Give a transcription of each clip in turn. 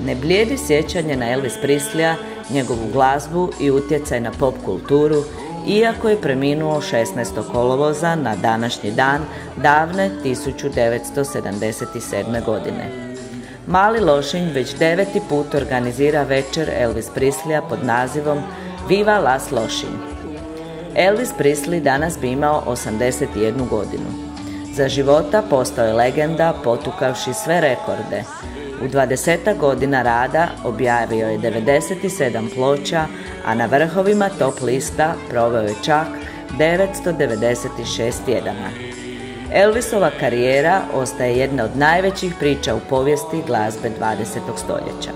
Ne blijedi sjećanje na Elvis Presleya, njegovu glazbu i utjecaj na pop kulturu, iako je preminuo 16. kolovoza na današnji dan davne 1977. godine. Mali Lošinj već 9. put organizira večer Elvis Presleya pod nazivom Viva Las Lošinj. Elvis Presley danas bi imao 81 godinu. Za života postao je legenda potukavši sve rekorde. U 20 godina rada objavio je 97 ploča, a na vrhovima top lista proveo je čak 996 tjedana. Elvisova karijera ostaje jedna od najvećih priča u povijesti glazbe 20. stoljeća.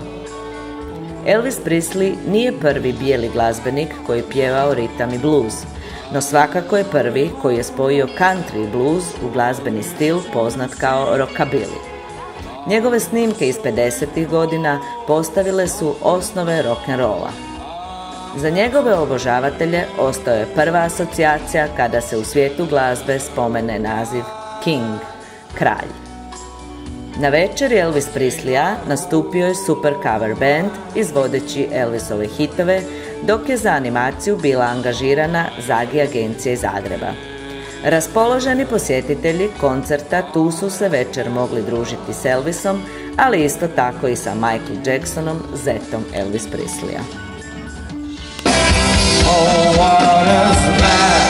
Elvis Presley nije prvi bijeli glazbenik koji je pjevao ritam i blues, no svakako je prvi koji je spojio country i blues u glazbeni stil poznat kao rockabilly. Njegove snimke iz 50. godina postavile su osnove rock'n'rolla. Za njegove obožavatelje ostao je prva asocijacija kada se u svijetu glazbe spomene naziv King, kralj. Na večeri Elvis Presleya nastupio je super cover band izvodeći Elvisove hitove, dok je za animaciju bila angažirana Zagi agencija iz Zagreba. Raspoloženi posjetitelji koncerta tu su se večer mogli družiti s Elvisom, ali isto tako i sa Michael Jacksonom, zetom Elvis Presleya. Oh, what is that?